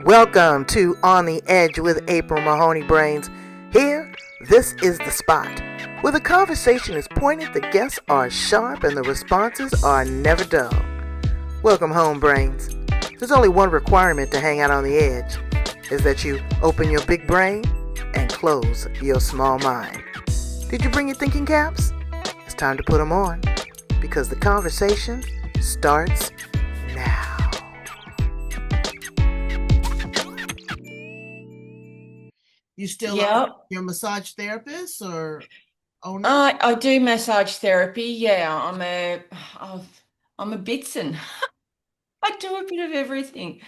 Welcome to On the Edge with April Mahoney Brains. Here, this is the spot where the conversation is pointed, the guests are sharp, and the responses are never dull. Welcome home, Brains. There's only one requirement to hang out on the edge, is that you open your big brain and close your small mind. Did you bring your thinking caps? It's time to put them on, because the conversation starts now. You still your massage therapist or owner? I do massage therapy. Yeah, I'm a Bitson. I do a bit of everything.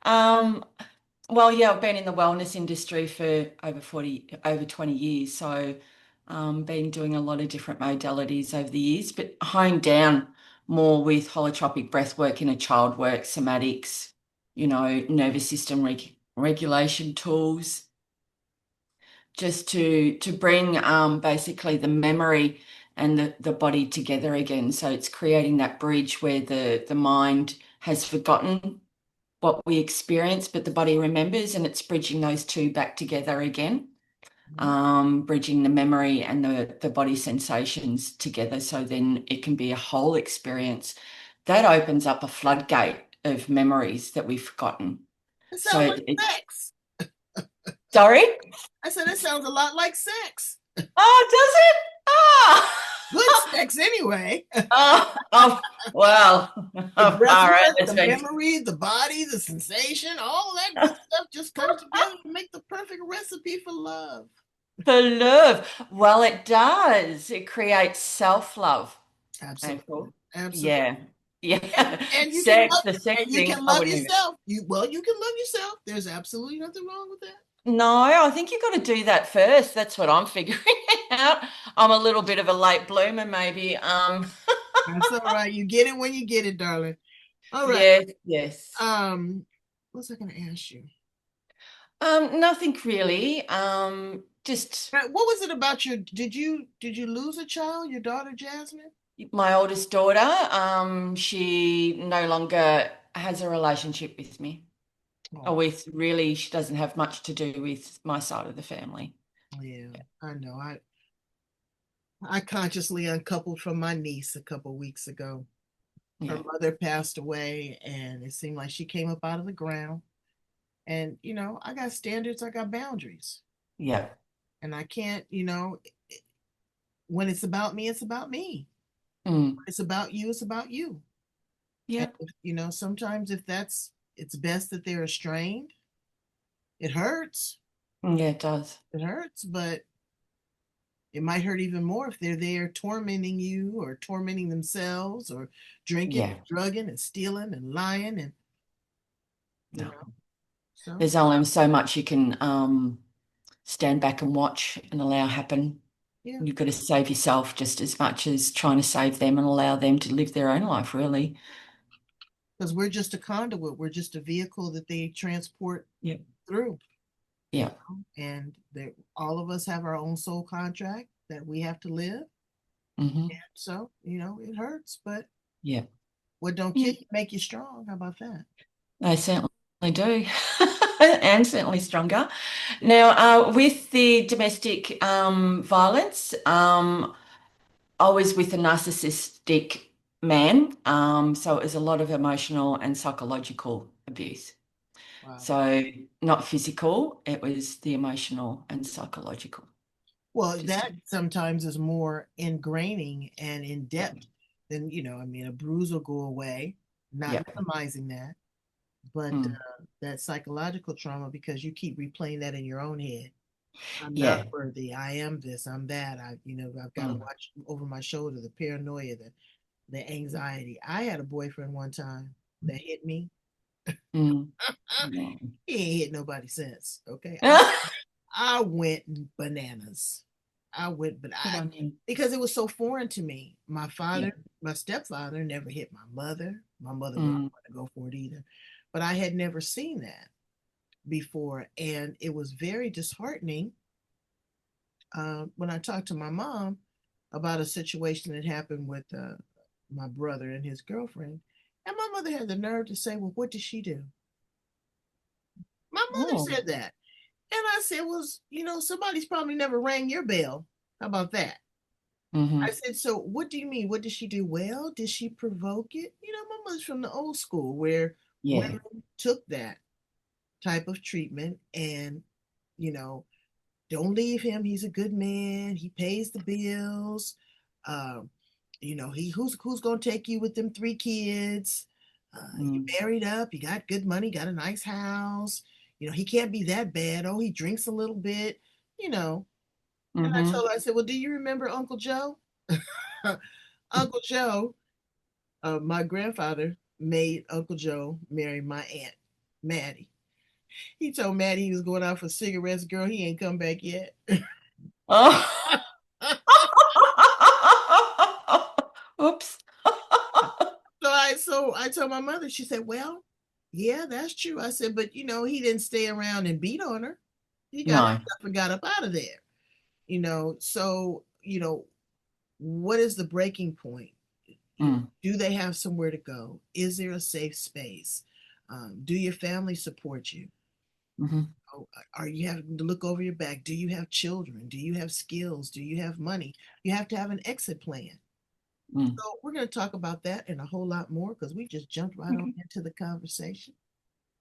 Um, I've been in the wellness industry for over 20 years. So been doing a lot of different modalities over the years, but honed down more with holotropic breathwork, inner child work, somatics, nervous system regulation tools, just to bring basically the memory and the body together again. So it's creating that bridge where the mind has forgotten what we experienced, but the body remembers, and it's bridging those two back together again, bridging the memory and the body sensations together. So then it can be a whole experience that opens up a floodgate of memories that we've forgotten. It So sounds like sex. Sorry? I said it sounds a lot like sex. Oh, does it? Ah. Good sex anyway. Well. The breathwork, the Been... memory, the body, the sensation, all that good stuff just comes together to make the perfect recipe for love. For love. Well, it does. It creates self-love. Absolutely. Absolutely. Yeah. Yeah. And you can Sex, love, the sex and you thing, can I love wouldn't even. yourself. You can love yourself. There's absolutely nothing wrong with that. No, I think you've got to do that first. That's what I'm figuring out. I'm a little bit of a late bloomer, maybe. That's all right. You get it when you get it, darling. All right. Yes, yes. What was I going to ask you? Nothing really. Just What was it about your? Did you lose a child? Your daughter Jasmine? my oldest daughter. She no longer has a relationship with me. Or Oh, with really, she doesn't have much to do with my side of the family. yeah, I know. I consciously uncoupled from my niece a couple weeks ago. Her Yeah. mother passed away, and it seemed like she came up out of the ground. And I got standards, I got boundaries, Yeah. and I can't. When it's about me, it's about me. Mm. It's about you, it's about you. And Yeah. sometimes if it's best that they're estranged. It hurts. Yeah, it does. It hurts, but it might hurt even more if they're there tormenting you or tormenting themselves or drinking, Yeah. drugging, and stealing and lying and you No. know. So There's only so much you can stand back and watch and allow happen. yeah, You've got to save yourself just as much as trying to save them and allow them to live their own life, really. because we're just a conduit. We're just a vehicle that they transport Yeah. through. Yeah. And all of us have our own soul contract that we have to live. Hmm. And so it hurts, but Yeah. what don't Yeah. kill you make you strong. How about that? They certainly do. And certainly stronger. Now, with the domestic violence, I was with a narcissistic man. So it was a lot of emotional and psychological abuse. Wow. So not physical, it was the emotional and psychological. Well, Just that sometimes is more ingraining and in depth than, I mean, a bruise will go away, not yeah. minimizing that, but Mm. that psychological trauma, because you keep replaying that in your own head. I'm not Yeah. worthy. I am this. I'm that. I've got to Mm. watch over my shoulder, the paranoia, the anxiety. I had a boyfriend one time that hit me. Mm. Mm. He ain't hit nobody since. Okay. I went bananas. I went, but Good on you. because it was so foreign to me. Yeah. My stepfather never hit my mother. My mother wasn't Mm. going to go for it either. But I had never seen that before. And it was very disheartening when I talked to my mom about a situation that happened with my brother and his girlfriend. And my mother had the nerve to say, well, what did she do? mother Oh. said that. And I said, well, somebody's probably never rang your bell. How about that? I Hmm. said, so what do you mean? What did she do well? Did she provoke it? My mother's from the old school where Yeah. women took that type of treatment and, you know, don't leave him. He's a good man. He pays the bills. Um, he who's gonna take you with them three kids? You Mm. married up, you got good money, got a nice house. He can't be that bad. Oh, he drinks a little bit, you know. And I Hmm. told her, I said, well, do you remember Uncle Joe? Uncle Joe, my grandfather made Uncle Joe marry my aunt, Maddie. He told Maddie he was going out for cigarettes. Girl, he ain't come back yet. Oh. Oops. So I told my mother, she said, well, yeah, that's true. I said, but he didn't stay around and beat on her. He got his No. stuff and got up out of there. So, what is the breaking point? Mm. Do they have somewhere to go? Is there a safe space? Do your family support you? Hmm. Oh, are you having to look over your back? Do you have children? Do you have skills? Do you have money? You have to have an exit plan. Mm. So we're going to talk about that and a whole lot more because we just jumped right on Okay. into the conversation.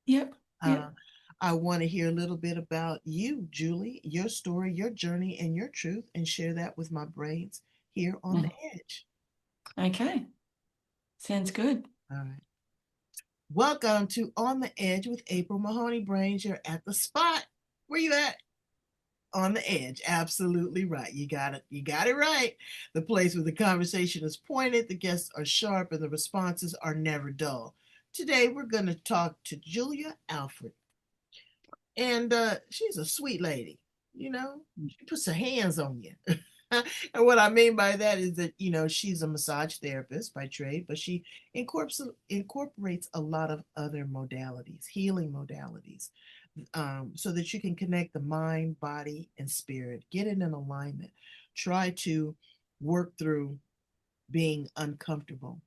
Yep. Uh, Yep. I want to hear a little bit about you, Julie, your story, your journey, and your truth, and share that with my brains here on the Mm. edge. Okay. Sounds good. All right. Welcome to On the Edge with April Mahoney Brains. You're at the spot. Where you at? On the edge. Absolutely right. You got it. You got it right. The place where the conversation is pointed, the guests are sharp, and the responses are never dull. Today, we're going to talk to Julia Alford. And she's a sweet lady. She puts her hands on you. And what I mean by that is that, she's a massage therapist by trade, but she incorporates a lot of other modalities, healing modalities, so that you can connect the mind, body, and spirit, get it in alignment, try to work through being uncomfortable,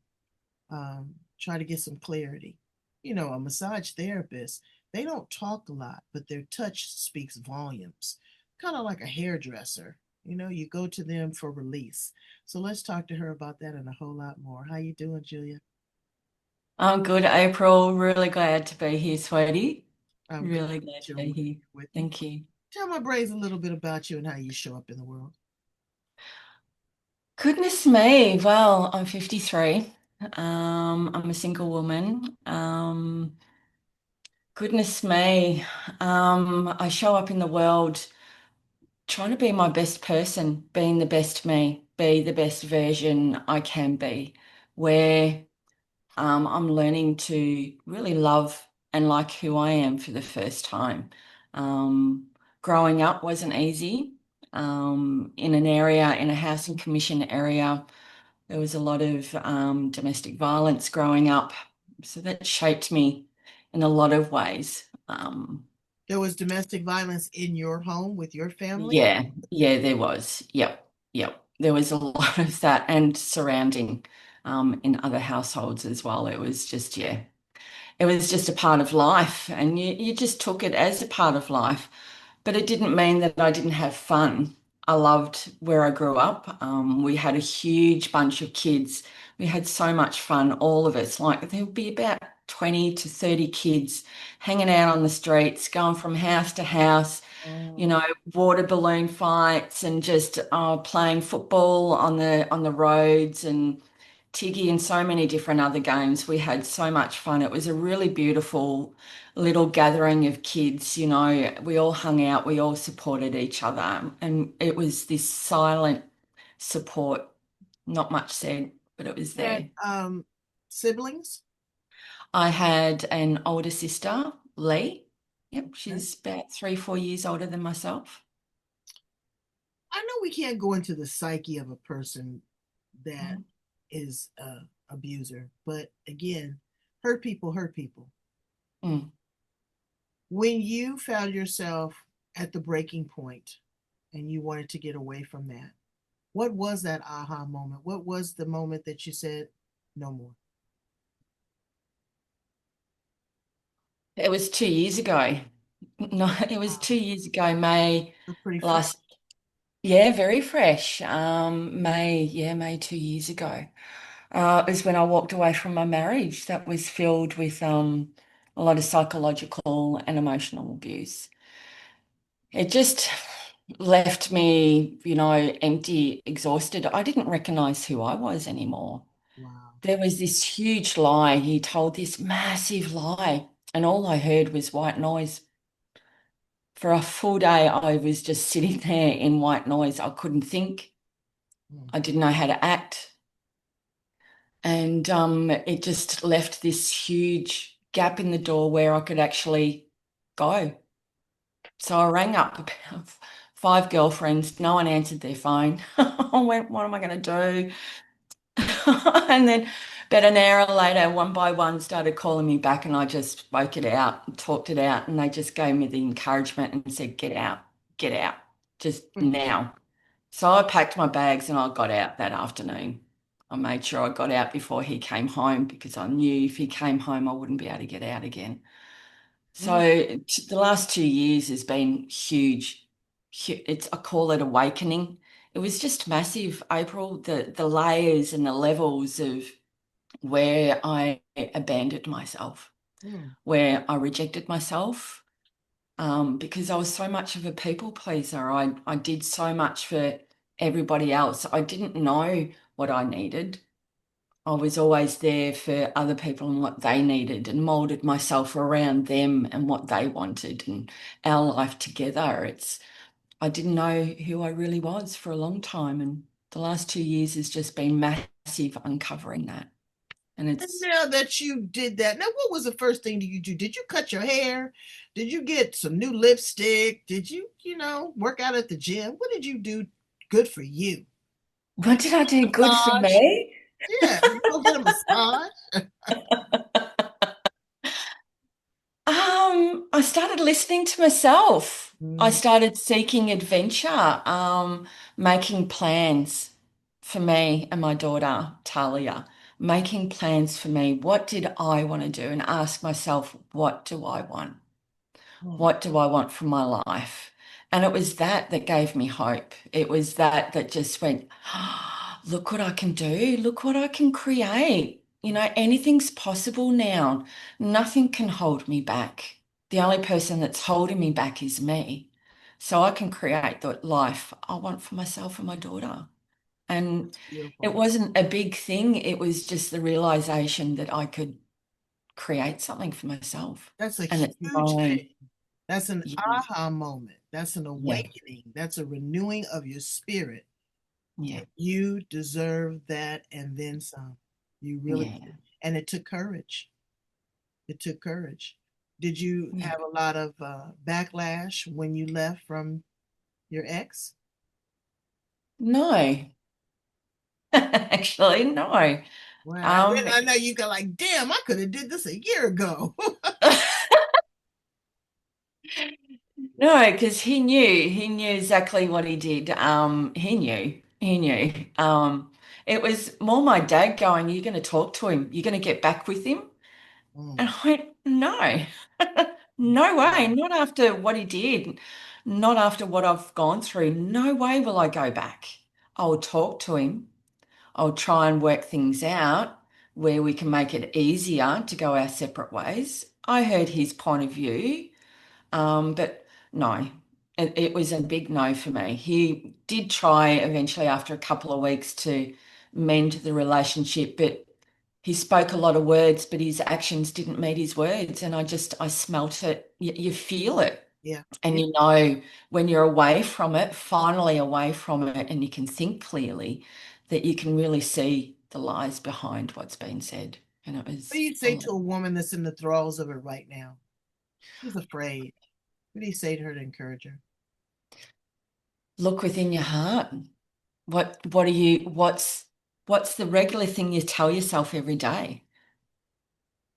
try to get some clarity. A massage therapist, they don't talk a lot, but their touch speaks volumes, kind of like a hairdresser. You go to them for release. So let's talk to her about that and a whole lot more. How you doing, Julia? I'm good, April. Really glad to be here, sweetie. I'm glad Really glad that to you're be with, here. with me. Thank you. Tell my brains a little bit about you and how you show up in the world. Goodness me. Well, I'm 53. I'm a single woman. Goodness me. I show up in the world trying to be my best person, being the best me, be the best version I can be, where I'm learning to really love and like who I am for the first time. Um, Growing up wasn't easy. In an area, in a housing commission area, there was a lot of domestic violence growing up. So that shaped me in a lot of ways. There was domestic violence in your home with your family? Yeah, yeah, there was. Yep, yep. There was a lot of that and surrounding in other households as well. It was just, yeah, it was just a part of life, and you just took it as a part of life. But it didn't mean that I didn't have fun. I loved where I grew up. We had a huge bunch of kids. We had so much fun, all of us. Like there would be about 20 to 30 kids hanging out on the streets, going from house to house, you Oh, know, water balloon fights and just playing football on the roads and Tiggy and so many different other games. We had so much fun. It was a really beautiful little gathering of kids, you know. We all hung out, we all supported each other, and it was this silent support, not much said, but it was had there. siblings? I had an older sister, Lee. Yep, Okay. she's about 3, 4 years older than myself. I know we can't go into the psyche of a person that Mm. is a abuser, but again, hurt people hurt people. Mm. When you found yourself at the breaking point and you wanted to get away from that, what was that aha moment? What was the moment that you said, no more? It was 2 years ago. No, it was 2 years ago, May That's pretty fresh. last, yeah, very fresh. May 2 years ago. Is when I walked away from my marriage that was filled with a lot of psychological and emotional abuse. It just left me, empty, exhausted. I didn't recognize who I was anymore. Wow. There was this huge lie. He told this massive lie, and all I heard was white noise. For a full day, I was just sitting there in white noise. I couldn't think. Mm. I didn't know how to act. And it just left this huge gap in the door where I could actually go. So I rang up about 5 girlfriends. No one answered their phone. I went, what am I going to do? And then about an hour later, one by one started calling me back, and I just spoke it out and talked it out. And they just gave me the encouragement and said, get out, just Mm. now. So I packed my bags and I got out that afternoon. I made sure I got out before he came home because I knew if he came home, I wouldn't be able to get out again. So Mm. the last 2 years has been huge. I call it awakening. It was just massive, April, the layers and the levels of where I abandoned myself, Mm. where I rejected myself, because I was so much of a people pleaser. I did so much for everybody else. I didn't know what I needed. I was always there for other people and what they needed, and molded myself around them and what they wanted and our life together. I didn't know who I really was for a long time. And the last 2 years has just been massive uncovering that. And And it's now that you did that, now what was the first thing that you do? Did you cut your hair? Did you get some new lipstick? Did you, work out at the gym? What did you do good for you? what did I do good for Massage? me? Yeah, did you go get a massage? I started listening to myself. I Mm. started seeking adventure, making plans for me and my daughter, Talia, making plans for me. What did I want to do? And ask myself, what do I want? Mm. What do I want from my life? And it was that that gave me hope. It was that that just went, look what I can do. Look what I can create. Anything's possible now. Nothing can hold me back. The only person that's holding me back is me. So I can create the life I want for myself and my daughter. And That's it beautiful. wasn't a big thing. It was just the realization that I could create something for myself. That's a And it's huge mine. thing. That's an Yeah. aha moment. That's an Yeah. awakening. That's a renewing of your spirit. Yeah. And you deserve that and then some. You really do. Yeah. And it took courage. It took courage. Did you Yeah. have a lot of backlash when you left from your ex? No, actually, no. Wow. And Um, then I know you go like, damn, I could have did this a year ago. no, because he knew exactly what he did. He knew. It was more my dad going, "You're going to talk to him. You're going to get back with him." Mm. And I went, "No, no way. Not after what he did. Not after what I've gone through. No way will I go back. I'll talk to him. I'll try and work things out where we can make it easier to go our separate ways." I heard his point of view, but no, it was a big no for me. He did try eventually after a couple of weeks to mend the relationship, but he spoke a lot of words, but his actions didn't meet his words. And I smelt it. You feel it. Yeah. And Yeah. you know, when you're away from it, finally away from it, and you can think clearly, that you can really see the lies behind what's been said. And it What do was you say to a woman that's in the thralls of it right now? Who's afraid? What do you say to her to encourage her? look within your heart. What are you, what's the regular thing you tell yourself every day?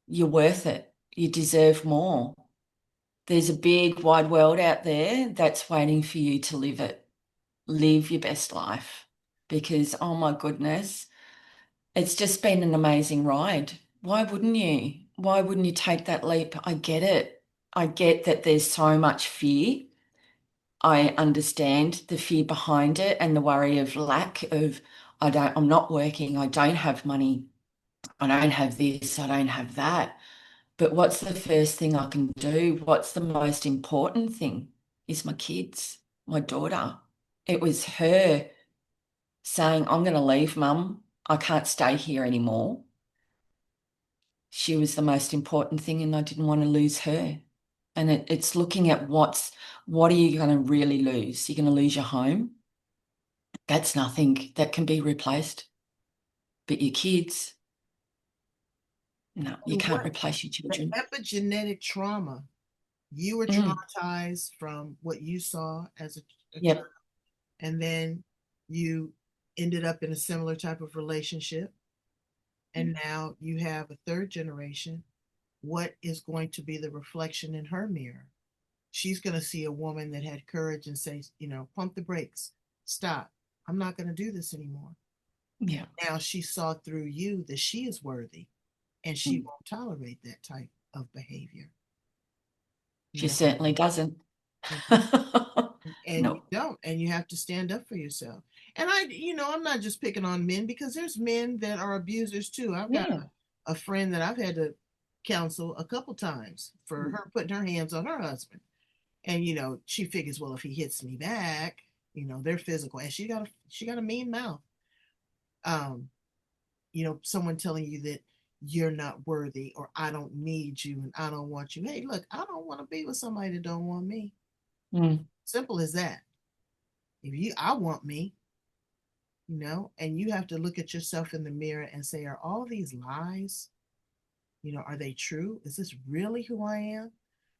You're worth it. You deserve more. There's a big wide world out there that's waiting for you to live it. Live your best life. Because, oh my goodness, it's just been an amazing ride. Why wouldn't you? Why wouldn't you take that leap? I get it. I get that there's so much fear. I understand the fear behind it and the worry of lack of, I'm not working, I don't have money, I don't have this, I don't have that. But what's the first thing I can do? What's the most important thing is my kids, my daughter. It was her saying, I'm going to leave, Mum. I can't stay here anymore. She was the most important thing, and I didn't want to lose her. And it's looking at what are you going to really lose? You're going to lose your home. That's nothing that can be replaced. But your kids, no, you can't What replace your the children. epigenetic trauma, you were traumatized from what you saw as a Yep. child, and then you ended up in a similar type of relationship, and now you have a third generation. What is going to be the reflection in her mirror? She's going to see a woman that had courage and say, pump the brakes, stop. I'm not going to do this anymore. Yeah. Now she saw through you that she is worthy, and she won't tolerate that type of behavior. She certainly doesn't. And No. you don't, and you have to stand up for yourself. And I'm not just picking on men, because there's men that are abusers too. I've got a friend that I've had to counsel a couple times for her putting her hands on her husband. And she figures, well, if he hits me back, they're physical, and she got a mean mouth. Someone telling you that you're not worthy, or I don't need you, and I don't want you. Hey, look, I don't want to be with somebody that don't want me. Simple as that. I want me, and you have to look at yourself in the mirror and say, are all these lies? Are they true? Is this really who I am?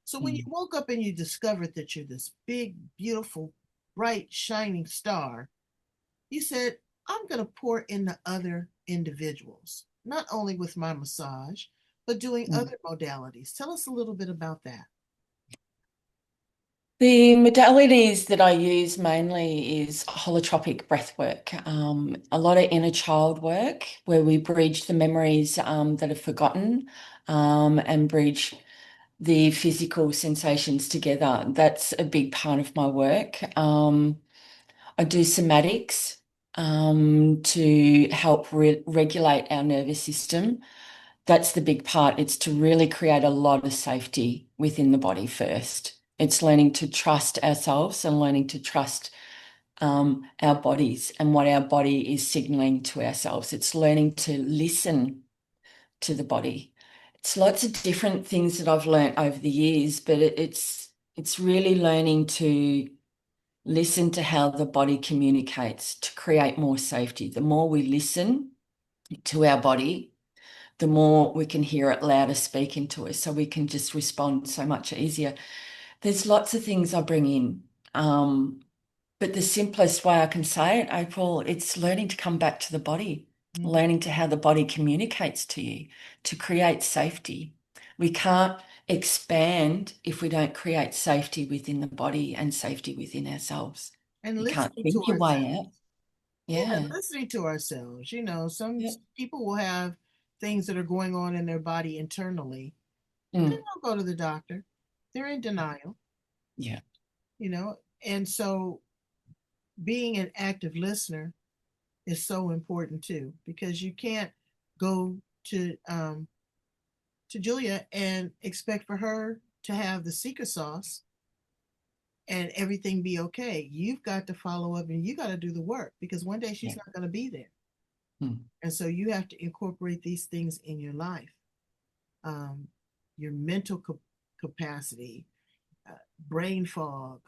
So when you woke up and you discovered that you're this big, beautiful, bright, shining star, you said, I'm going to pour into other individuals, not only with my massage, but doing other modalities. Tell us a little bit about that. The modalities that I use mainly is holotropic breathwork, a lot of inner child work where we bridge the memories that are forgotten and bridge the physical sensations together. That's a big part of my work. I do somatics to help regulate our nervous system. That's the big part. It's to really create a lot of safety within the body first. It's learning to trust ourselves and learning to trust our bodies and what our body is signaling to ourselves. It's learning to listen to the body. It's lots of different things that I've learned over the years, but it's really learning to listen to how the body communicates to create more safety. The more we listen to our body, the more we can hear it louder speaking to us, so we can just respond so much easier. There's lots of things I bring in, but the simplest way I can say it, April, it's learning to come back to the body, learning to how the body communicates to you to create safety. We can't expand if we don't create safety within the body and safety within ourselves. And You can't listening to think your way ourselves. out. Yeah, Yeah. listening to ourselves. Some Yep. people will have things that are going on in their body internally. They don't go to the doctor. They're in denial, Yeah. and so being an active listener is so important too, because you can't go to Julia and expect for her to have the secret sauce and everything be okay. You've got to follow up, and you got to do the work, because one day she's Yeah. not going to be there. Mm. And so you have to incorporate these things in your life. Your mental capacity, brain fog,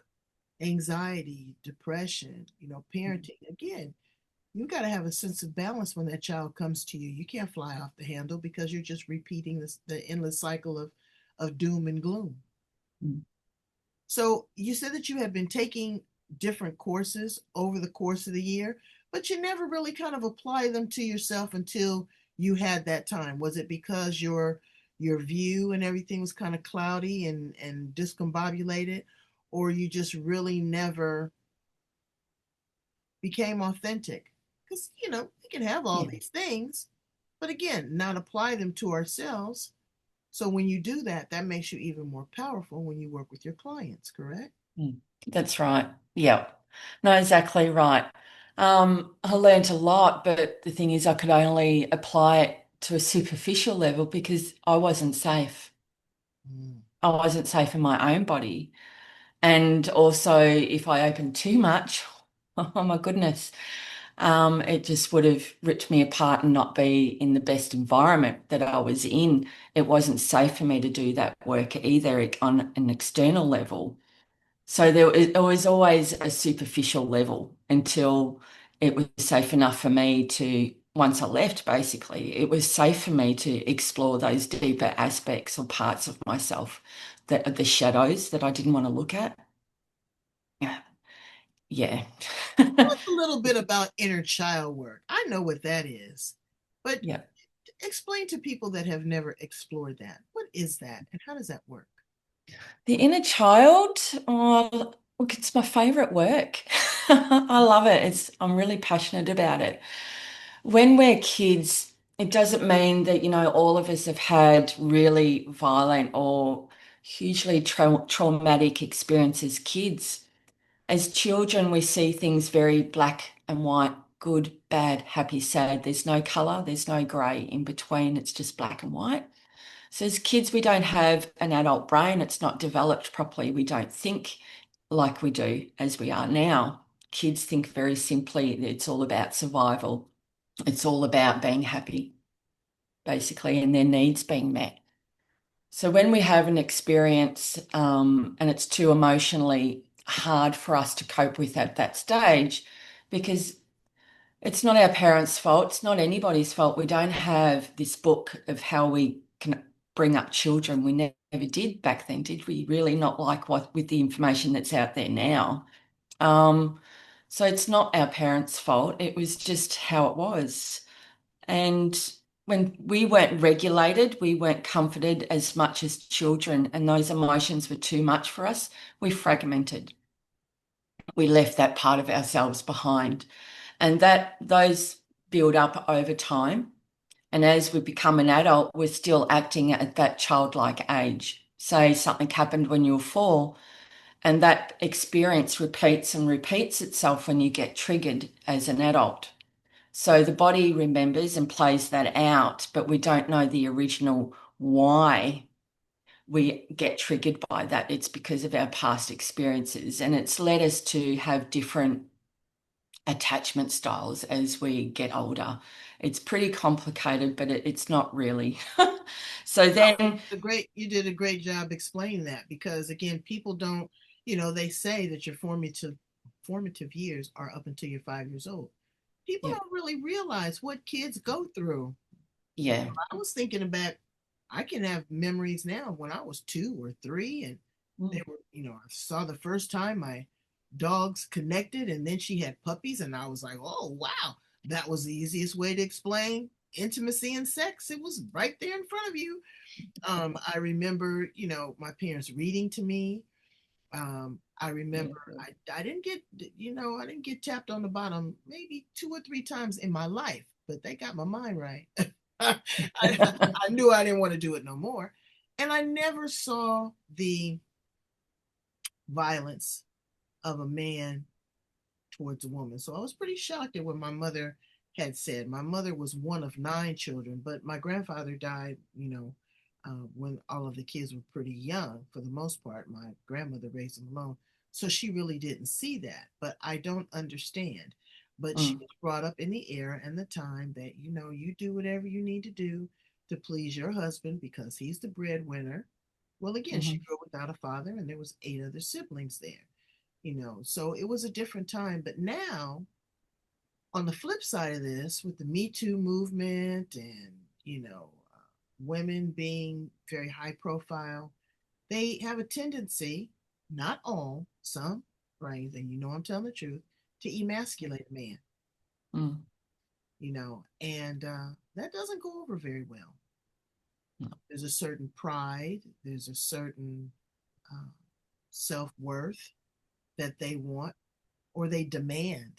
anxiety, depression, parenting. Again, you got to have a sense of balance when that child comes to you. You can't fly off the handle, because you're just repeating the endless cycle of doom and gloom. Mm. So you said that you had been taking different courses over the course of the year, but you never really kind of apply them to yourself until you had that time. Was it because your view and everything was kind of cloudy and discombobulated, or you just really never became authentic? Because we can have all Yeah. these things, but again, not apply them to ourselves. So when you do that, that makes you even more powerful when you work with your clients, correct? That's right. Yeah. No, exactly right. I learned a lot, but the thing is, I could only apply it to a superficial level because I wasn't safe. Mm. I wasn't safe in my own body. And also, if I opened too much, oh my goodness, it just would have ripped me apart and not be in the best environment that I was in. It wasn't safe for me to do that work either on an external level. So there was always a superficial level until it was safe enough for me to, once I left, basically, it was safe for me to explore those deeper aspects or parts of myself that are the shadows that I didn't want to look at. Yeah. Yeah. Talk a little bit about inner child work. I know what that is, but Yeah. explain to people that have never explored that. What is that and how does that work? The inner child, oh, look, it's my favorite work. I love it. I'm really passionate about it. When we're kids, it doesn't mean that, all of us have had really violent or hugely traumatic experiences as kids. As children, we see things very black and white, good, bad, happy, sad. There's no color, there's no gray in between. It's just black and white. So as kids, we don't have an adult brain. It's not developed properly. We don't think like we do as we are now. Kids think very simply. It's all about survival. It's all about being happy, basically, and their needs being met. So when we have an experience and it's too emotionally hard for us to cope with at that stage, because it's not our parents' fault, it's not anybody's fault. We don't have this book of how we can bring up children. We never did back then, did we? Really not like what with the information that's out there now. So it's not our parents' fault. It was just how it was. And when we weren't regulated, we weren't comforted as much as children, and those emotions were too much for us. We fragmented. We left that part of ourselves behind. And that those build up over time. And as we become an adult, we're still acting at that childlike age. Say something happened when you were 4, and that experience repeats and repeats itself when you get triggered as an adult. So the body remembers and plays that out, but we don't know the original why we get triggered by that. It's because of our past experiences, and it's led us to have different attachment styles as we get older. It's pretty complicated, but it's not really. So then, You did a great job explaining that because again, people don't, they say that your formative years are up until you're 5 years old. People yeah, don't really realize what kids go through. yeah, I was thinking about, I can have memories now when I was 2 or 3, and they mm, were, I saw the first time my dogs connected, and then she had puppies, and I was like, oh, wow, that was the easiest way to explain intimacy and sex. It was right there in front of you. I remember, my parents reading to me. I yeah, remember I didn't get, I didn't get tapped on the bottom maybe 2 or 3 times in my life, but they got my mind right. I knew I didn't want to do it no more. And I never saw the violence of a man towards a woman. So I was pretty shocked at what my mother had said. My mother was one of 9 children, but my grandfather died, when all of the kids were pretty young for the most part. My grandmother raised them alone. So she really didn't see that, but I don't understand. But she mm, was brought up in the era and the time that, you do whatever you need to do to please your husband because he's the breadwinner. Well, again, she mhm, grew up without a father and there was 8 other siblings there, so it was a different time. But now, on the flip side of this, with the Me Too movement and, women being very high profile, they have a tendency, not all, some, right, and I'm telling the truth, to emasculate a man, mm, and that doesn't go over very well. no, There's a certain pride, there's a certain uh, self worth that they want or they demand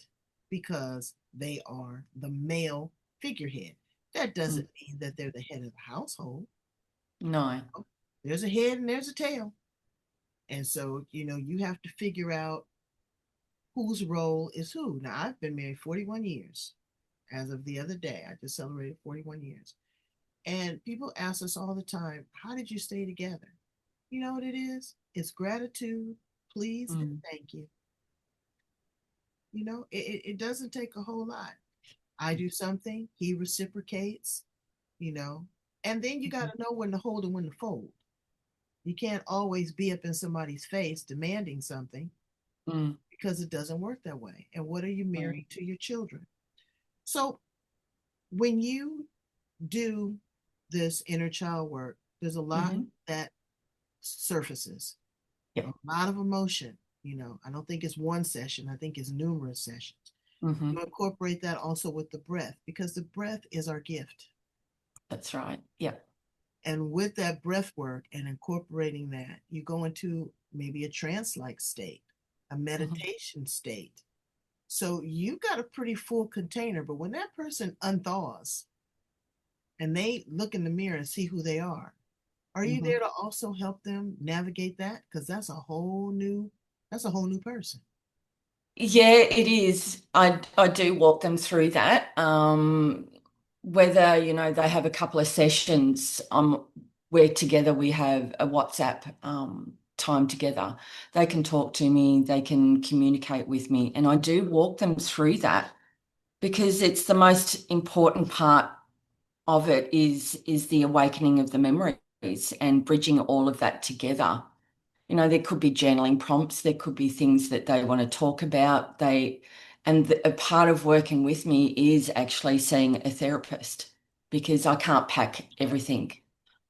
because they are the male figurehead. That mm, doesn't mean that they're the head of the household. No. There's a head and there's a tail. And so, you have to figure out whose role is who. Now, I've been married 41 years. As of the other day, I just celebrated 41 years. And people ask us all the time, how did you stay together? You know what it is? It's gratitude, please, and thank you. It doesn't take a whole lot. I do something, he reciprocates, you know, and then you got to know when to hold and when to fold. You can't always be up in somebody's face demanding something because it doesn't work that way. And what are you marrying to your children? So when you do this inner child work, there's a lot that surfaces, Yep. a lot of emotion. I don't think it's one session, I think it's numerous sessions. You incorporate that also with the breath because the breath is our gift. That's right. Yeah. And with that breath work and incorporating that, you go into maybe a trance-like state, a meditation state. So you got a pretty full container, but when that person unthaws and they look in the mirror and see who they are you there to also help them navigate that? Because that's a whole new person. Yeah, it is. I do walk them through that. Whether, they have a couple of sessions, where together we have a WhatsApp time together. They can talk to me, they can communicate with me, and I do walk them through that because it's the most important part of it is the awakening of the memories and bridging all of that together. There could be journaling prompts, there could be things that they want to talk about. A part of working with me is actually seeing a therapist because I can't pack everything.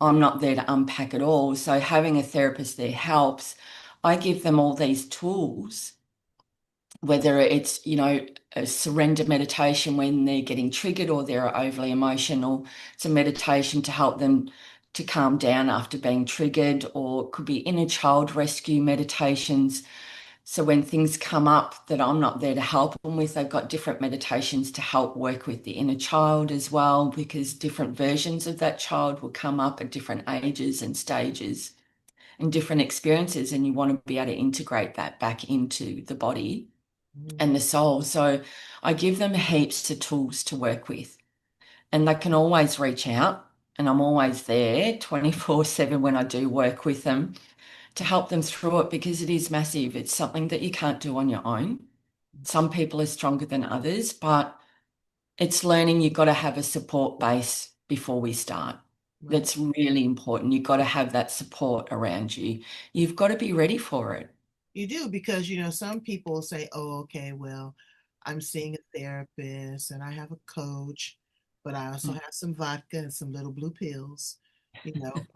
I'm not there to unpack it all. So having a therapist there helps. I give them all these tools, whether it's, a surrender meditation when they're getting triggered or they're overly emotional. It's a meditation to help them to calm down after being triggered, or it could be inner child rescue meditations. So when things come up that I'm not there to help them with, they've got different meditations to help work with the inner child as well, because different versions of that child will come up at different ages and stages and different experiences, and you want to be able to integrate that back into the body and the soul. So I give them heaps of tools to work with, and they can always reach out, and I'm always there 24/7 when I do work with them to help them through it because it is massive. It's something that you can't do on your own. Some people are stronger than others, but it's learning you've got to have a support base before we start. Right. That's really important. You've got to have that support around you. You've got to be ready for it. You do because some people say, "Oh, okay, well, I'm seeing a therapist and I have a coach, but I also have some vodka and some little blue pills." Well,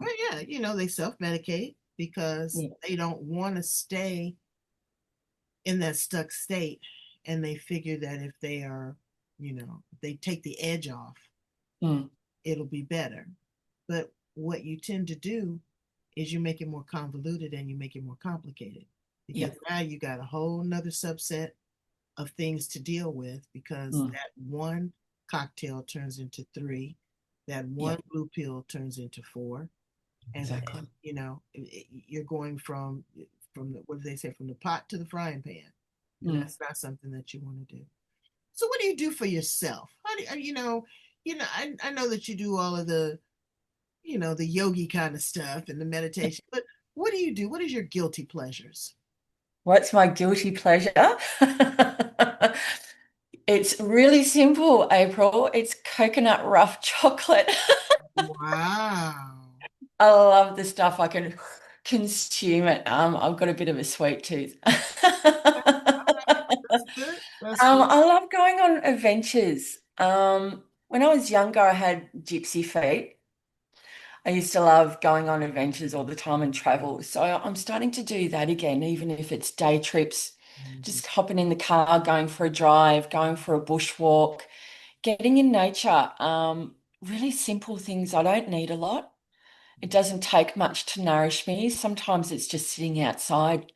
yeah, they self-medicate because Yeah. they don't want to stay in that stuck state, and they figure that if they are, if they take the edge off, Mm. it'll be better. But what you tend to do is you make it more convoluted and you make it more complicated because Yeah. now you got a whole nother subset of things to deal with because that one cocktail turns into three, that one blue pill turns into four, and Exactly. then, you're going from what do they say, from the pot to the frying pan, and that's not something that you want to do. So what do you do for yourself? How do I know that you do all of the yogi kind of stuff and the meditation, but what do you do? What is your guilty pleasures? What's my guilty pleasure? It's really simple, April. It's coconut rough chocolate. Wow. I love the stuff. I can consume it. I've got a bit of a sweet tooth. That's good. That's good. I love going on adventures. When I was younger, I had gypsy feet. I used to love going on adventures all the time and travel. So I'm starting to do that again, even if it's day trips, just hopping in the car, going for a drive, going for a bushwalk, getting in nature. Really simple things. I don't need a lot. It doesn't take much to nourish me. Sometimes it's just sitting outside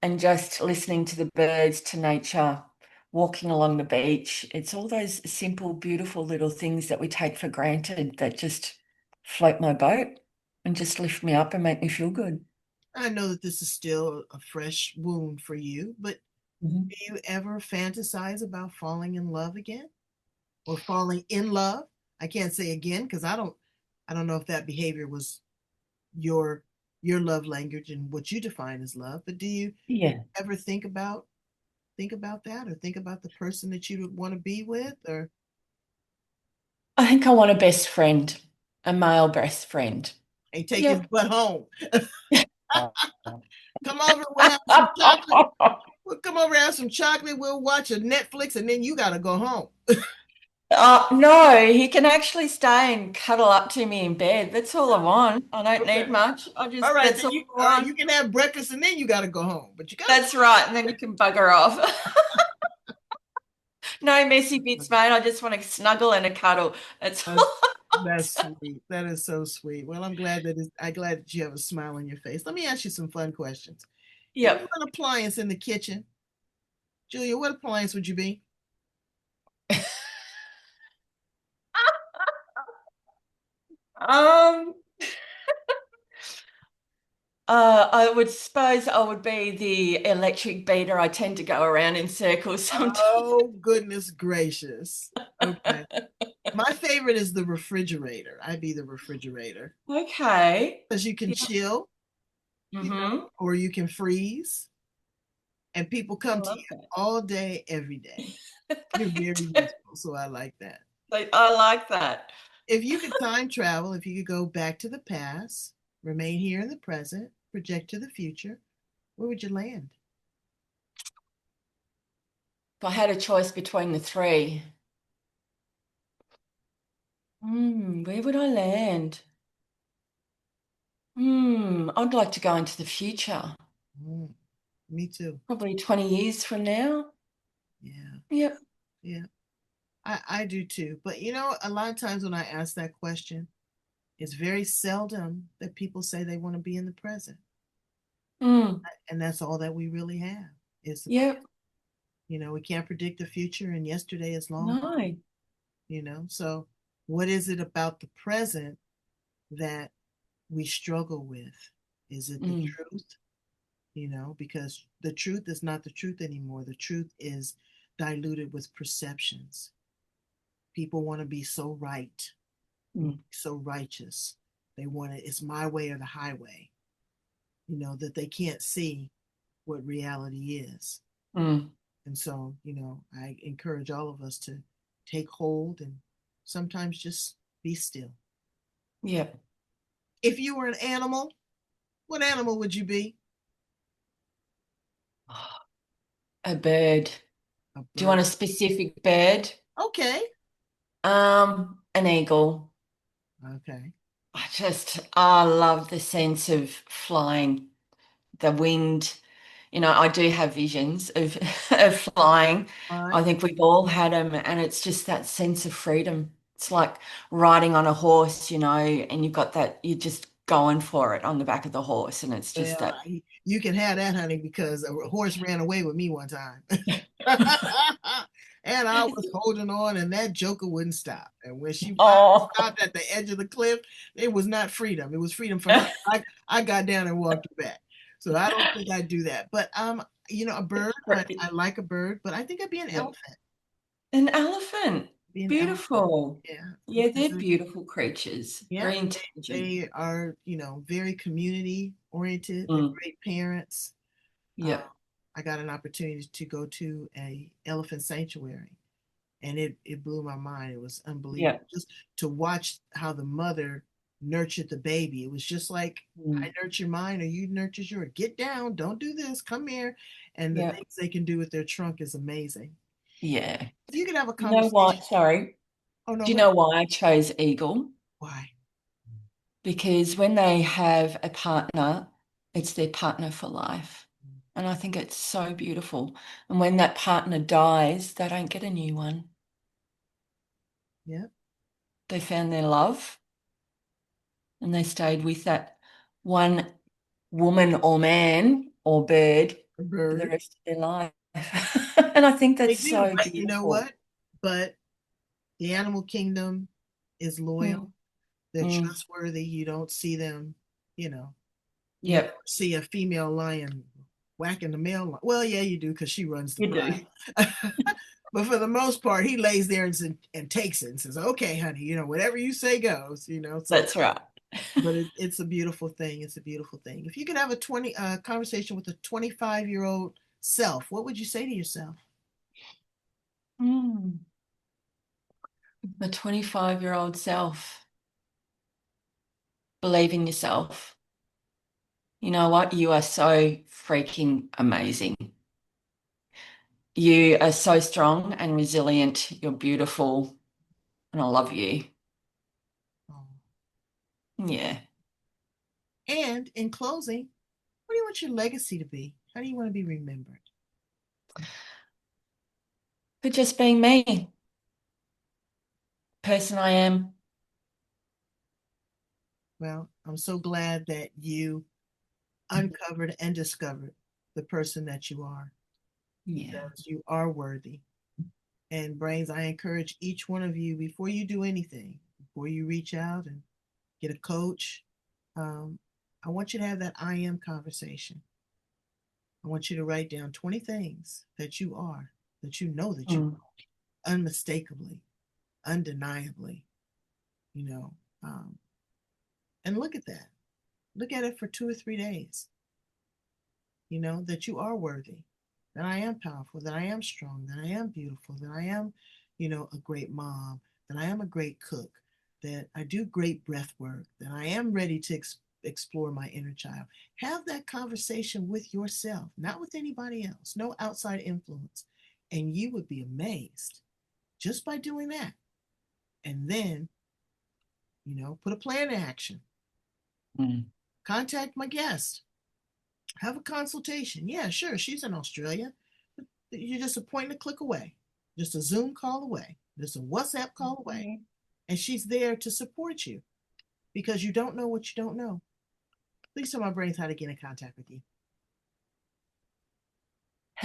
and just listening to the birds, to nature, walking along the beach. It's all those simple, beautiful little things that we take for granted that just float my boat. and just lift me up and make me feel good. I know that this is still a fresh wound for you, but Mhm. do you ever fantasize about falling in love again or falling in love? I can't say again because I don't know if that behavior was your your love language and what you define as love, but do you Yeah. ever think about that or think about the person that you would want to be with or I think I want a best friend, a male best friend. hey take his Yep. butt home. Come over, we'll have some chocolate. We'll come over and have some chocolate. We'll watch a Netflix and then you gotta go home. No, he can actually stay and cuddle up to me in bed. That's all I want. I don't Okay. need much. All right, That's then all you I all right, you want. can have breakfast and then you gotta go home. But you gotta That's right. And then you can bugger off. No messy bits, mate. I just want to snuggle and a cuddle. That's that's, all. that's sweet. That is so sweet. Well, I'm glad that you have a smile on your face. Let me ask you some fun questions. If you Yep. were an appliance in the kitchen, Julia, what appliance would you be? Um, I would suppose I would be the electric beater. I tend to go around in circles sometimes. Oh, goodness gracious. Okay. My favorite is the refrigerator. I'd be the refrigerator Okay. because you can Yeah. chill, Mm-hmm. or you can freeze, and people I come to love you that. all day, every day. You're They very do. useful, so I like that. I like that. If you could time travel, if you could go back to the past, remain here in the present, project to the future, where would you land? If I had a choice between the three, where would I land? I'd like to go into the future, Mm, me too. probably 20 years from now. Yeah, Yep. yeah. I do too. But a lot of times when I ask that question, it's very seldom that people say they want to be in the present. Mm, And that's all that we really have is the present. yep. We can't predict the future, and yesterday is long No. gone. So, what is it about the present that we struggle with? Is it the Mm, truth? Because the truth is not the truth anymore. The truth is diluted with perceptions. People want to be so right, mm, so righteous. They want it's my way or the highway, that they can't see what reality is. mm, And so, I encourage all of us to take hold and sometimes just be still. yep. If you were an animal, what animal would you be? A bird. A Do you bird. want a specific bird? Okay. An eagle. Okay. I love the sense of flying, the wind. I do have visions of of flying. All I right. think we've all had them, and it's just that sense of freedom. It's like riding on a horse, and you've got that, you're just going for it on the back of the horse, and it's just Well, that. you can have that, honey, because a horse ran away with me one time. And I was holding on, and that joker wouldn't stop. And when she finally Oh, stopped at the edge of the cliff, it was not freedom. It was freedom for her. I got down and walked her back. So I don't think I'd do that. But a bird, I like a bird, but I think I'd be an yeah. elephant. An elephant. Be an elephant. Beautiful. Yeah, Yeah, because they're beautiful creatures. yeah, Very intelligent. they are, very community oriented. They're Mm, great parents. Uh, yep. I got an opportunity to go to a elephant sanctuary, and it blew my mind. It was unbelievable Yep. just to watch how the mother nurtured the baby. It was just like I Mm, nurture mine or you nurture yours. Get down, don't do this, come here. And the yep. things they can do with their trunk is amazing. Yeah. If you could have a You know conversation. what? Sorry. Oh no, Do you go know ahead. why I chose eagle? Why? Because when they have a partner, it's their partner for life. And I think it's so beautiful. And when that partner dies, they don't get a new one. Yeah, They found their love and they stayed with that one woman or man or bird a for the bird. rest of their life. And I think They that's do, so but you know beautiful. what? But the animal kingdom is loyal. Mm, They're trustworthy. You don't see them, you know, you Yep. never see a female lion whacking the male lion. Well, yeah, you do because she runs the You do. pride. But for the most part, he lays there and takes it and says, okay, honey, whatever you say goes, so That's right. but it's a beautiful thing. It's a beautiful thing. If you could have a conversation with a 25-year-old self, what would you say to yourself? The 25-year-old self. Believe in yourself. You know what? You are so freaking amazing. You are so strong and resilient. You're beautiful, and I love you. Oh. Yeah. And in closing, what do you want your legacy to be? How do you want to be remembered? For just being me, person I am. Well, I'm so glad that you uncovered and discovered the person that you are, Yeah. because you are worthy. And Brains, I encourage each one of you, before you do anything, before you reach out and get a coach, I want you to have that I am conversation. I want you to write down 20 things that you are, that you know that you are, unmistakably, undeniably, you know, um, and look at that. Look at it for 2 or 3 days. That you are worthy, that I am powerful, that I am strong, that I am beautiful, that I am, a great mom, that I am a great cook, that I do great breath work, that I am ready to explore my inner child. Have that conversation with yourself, not with anybody else, no outside influence. And you would be amazed just by doing that. And then, put a plan in action. Contact my guest. Have a consultation. Yeah, sure. She's in Australia. You're just a point and a click away, just a Zoom call away, just a WhatsApp call away. And she's there to support you because you don't know what you don't know. Please tell my brains how to get in contact with you.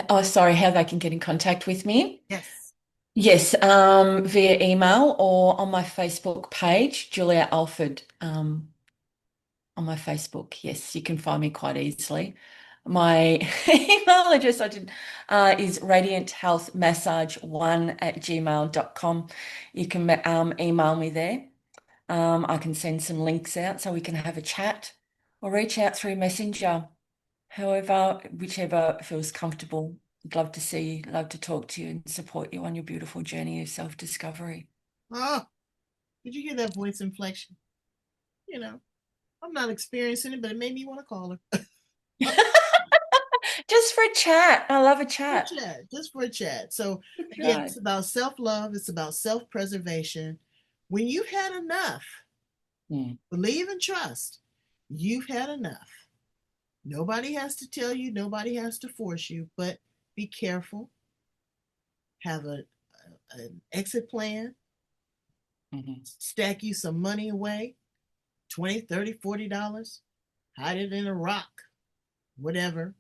Oh, sorry, how they can get in contact with me? Yes. Yes, via email or on my Facebook page, Julia Alford, on my Facebook. Yes, you can find me quite easily. My email address is radianthealthmassage1@gmail.com. You can email me there. I can send some links out so we can have a chat or reach out through Messenger. However, whichever feels comfortable. I'd love to see you, love to talk to you and support you on your beautiful journey of self-discovery. Oh, did you hear that voice inflection? I'm not experiencing it, but it made me want to call her. Just for a chat. I love a For a chat. chat, just for a chat. So That's again, right. it's about self-love, it's about self-preservation. When you've had enough, believe and trust, you've had enough. Nobody has to tell you, nobody has to force you, but be careful. Have an exit plan. Stack you some money away, 20, 30, $40. Hide it in a rock, whatever.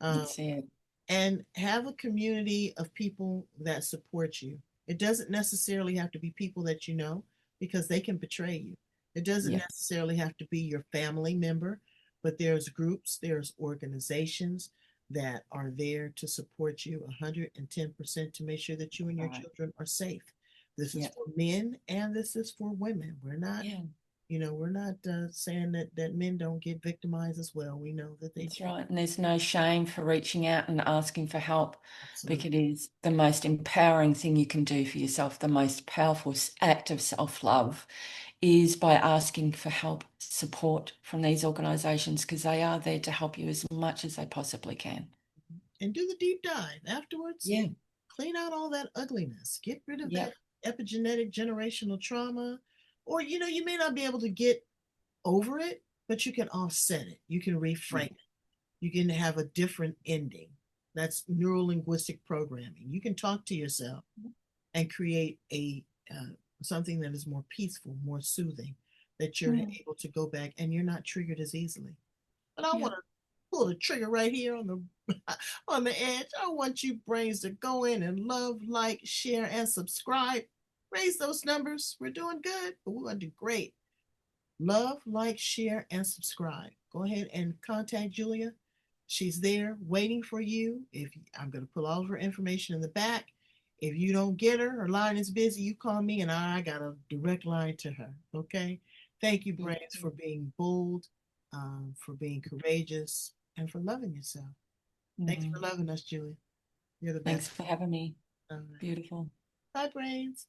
That's it. And have a community of people that support you. It doesn't necessarily have to be people that you know, because they can betray you. It doesn't necessarily have to be your family member, but there's groups, there's organizations that are there to support you 110% to make sure that you and your children are safe. This is for men and this is for women. We're not saying that men don't get victimized as well. We know that they That's do. right. And there's no shame for reaching out and asking for help. Absolutely. Because it is the most empowering thing you can do for yourself. The most powerful act of self-love is by asking for help, support from these organisations, because they are there to help you as much as they possibly can. And do the deep dive afterwards. Yeah. Clean out all that ugliness. Get rid of that epigenetic generational trauma. Or, you may not be able to get over it, but you can offset it. You can reframe it. You can have a different ending. That's neuro linguistic programming. You can talk to yourself and create a something that is more peaceful, more soothing, that you're able to go back and you're not triggered as easily. But I want to pull the trigger right here on the on the edge. I want you brains to go in and love, like, share, and subscribe. Raise those numbers. We're doing good, but we want to do great. Love, like, share, and subscribe. Go ahead and contact Julia. She's there waiting for you. I'm going to put all of her information in the back. If you don't get her, her line is busy, you call me and I got a direct line to her. Okay. Thank you, Brains, for being bold, for being courageous, and for loving yourself. Thanks for loving us, Julia. You're the best. Thanks for having me. All right. Beautiful. Bye, Brains.